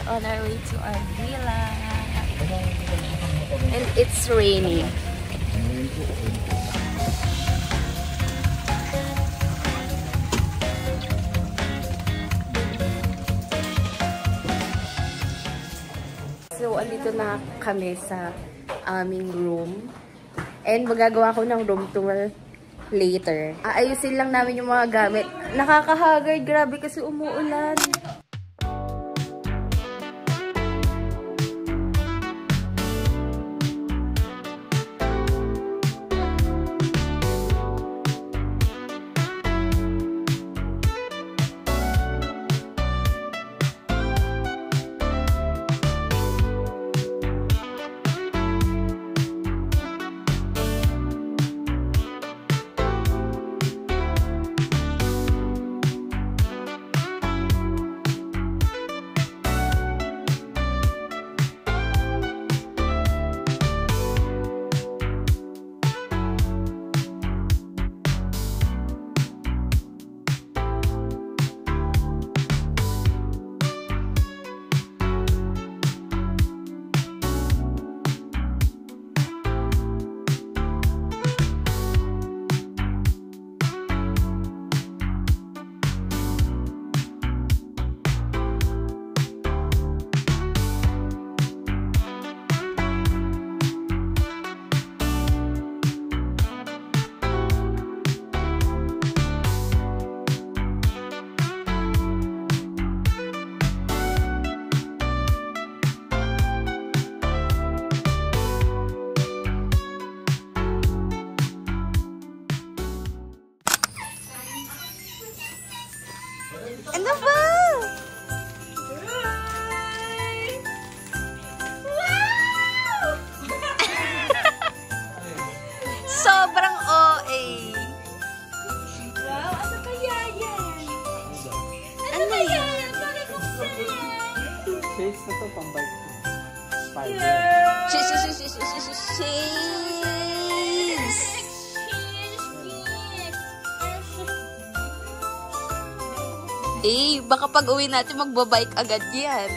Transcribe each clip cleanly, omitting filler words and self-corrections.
On our way to our villa, and it's raining. So, andito na kami sa aming room, and magagawa ko ng room tour later. Aayusin lang namin yung mga gamit. Nakakahagard, grabe kasi umuulan. Ano ba? Wow! Sobrang OA. Wow, ano kaya yan? Ano kaya yan? Bakit kung Chase na to pang bike. Eh, baka pag uwi natin magbabike agad yan.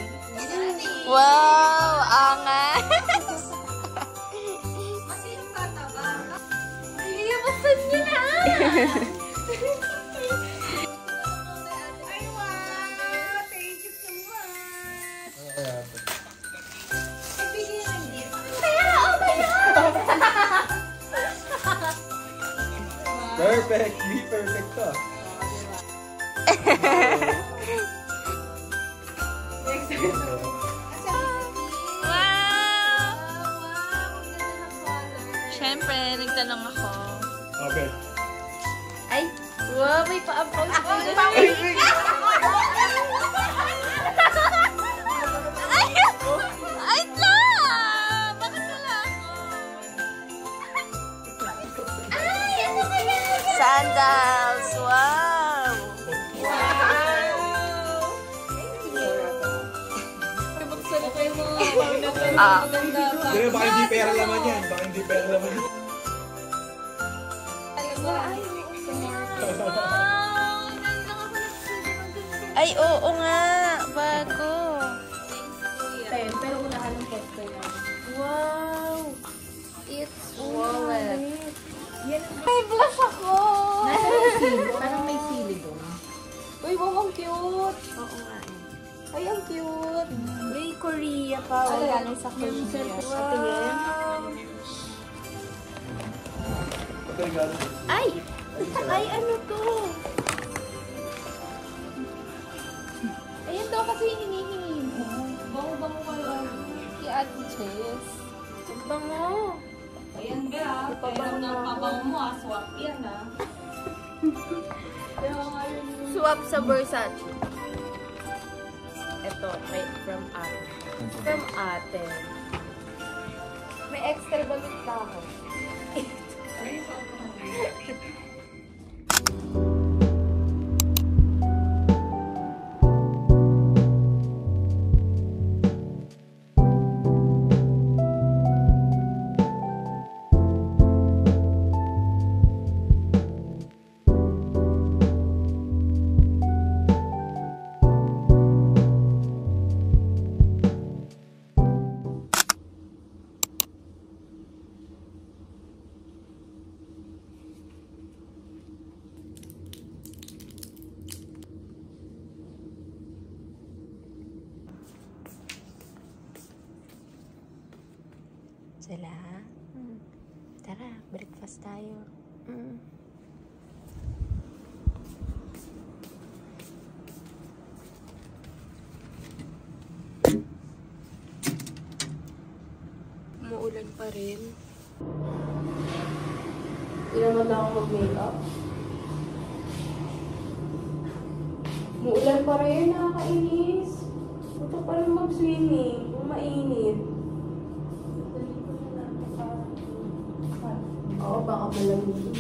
Wow, angas! Masino tataba? Ay, buksan niyo na! Ay, wow! Thank you so much! Ibigay lang din. Pera! Oh my God! Perfect! Be perfect to. Wow! Siyempre, nagtanong ako. Okay. Ay, wow, may paampaw siya. Ay, la! Bakit wala ako? Ay, ano kaya? Sandals! Wow! Ah. Hindi, baka hindi pera laman yan. Baka hindi pera laman yan. Ay, oo nga. Bago. Pero unahan ng posto yan. Wow! It's wallet. May blush ako! Parang may sili doon. Uy, wow, ang cute! Oo nga. Ay, ang cute! May Korea pa. Ay, Wala galing sa Korea. Wow! Ay! Ay, ano to? Ayan daw kasi hinihingi mo. Bango-bango kayo. I-Ate Chess. Bango. Ayan ba? Pero nang mabango mo, swap yan Swap sa Versace. Ito, from ate. From ate. May extra balut na ako. Sila? Tara, breakfast tayo. Umuulan pa rin. Hindi naman lang ako mag-makeup. Umuulan pa rin, nakakainis. Ito pa rin mag-swimming, kung mainit. Oo, baka malamig.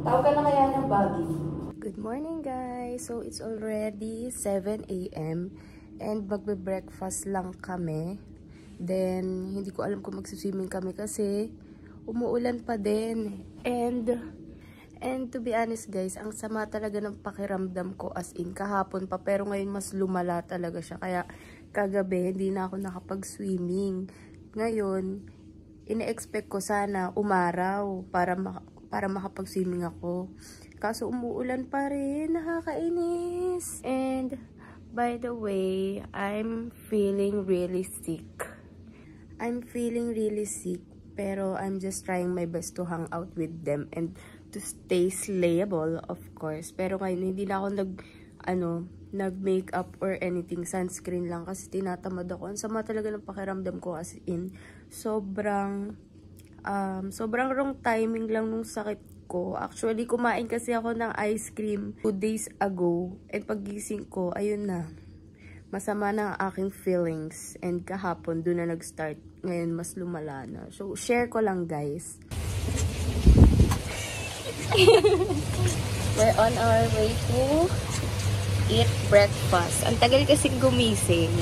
Tawag ka na kaya ng baggy. Good morning guys! So it's already 7 AM and magbe-breakfast lang kami. Then, hindi ko alam kung magsiswimming kami kasi umuulan pa din. And to be honest guys, ang sama talaga ng pakiramdam ko as in kahapon pa. Pero ngayon mas lumala talaga siya. Kaya kagabi hindi na ako nakapag-swimming. Ngayon, ina-expect ko sana umaraw para makapag-swimming ako. Kaso umuulan pa rin, nakakainis. And by the way, I'm feeling really sick. Pero I'm just trying my best to hang out with them and to stay slayable, of course. Pero ngayon hindi na ako nag-makeup or anything, sunscreen lang kasi tinatamad ako. Ang sama talaga ng pakiramdam ko as in sobrang wrong timing lang nung sakit ko. Actually, kumain kasi ako ng ice cream 2 days ago and paggising ko, ayun na. Masama na ang aking feelings and kahapon doon na nag-start. Ngayon mas lumala na. So, share ko lang guys. We're on our way to eat breakfast. Ang tagal kasing gumising.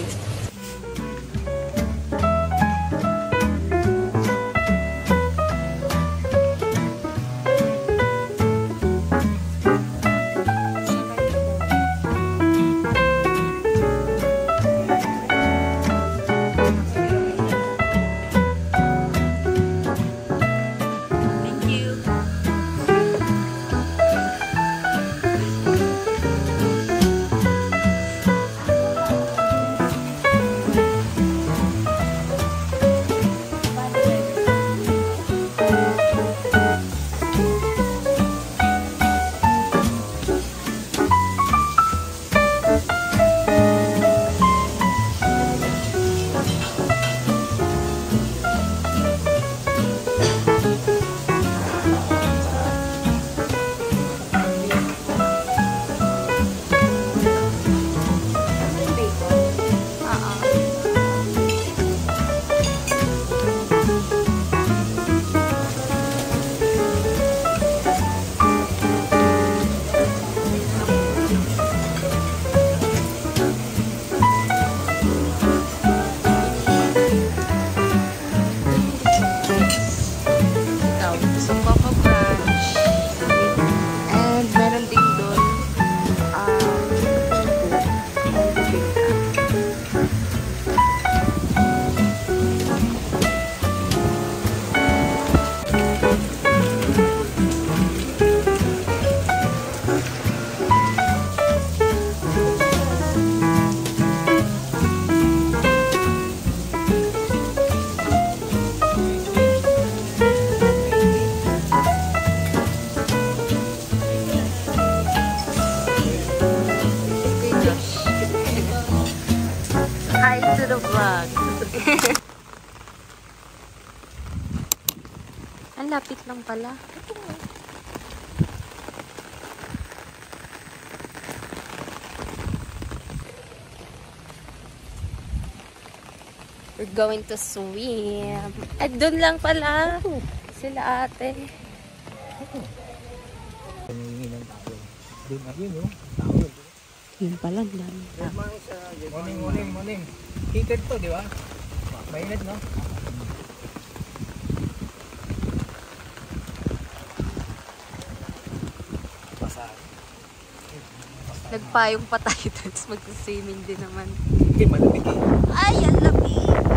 Ang lapit lang pala. We're going to swim. At doon lang pala. Sila ate. Yun pala, ang dami. Morning. Heated to, di ba? Mainit, no? Nagpayong pa tayo tapos mag-swimming din naman. Okay, malamig eh. Ay, ang lamig!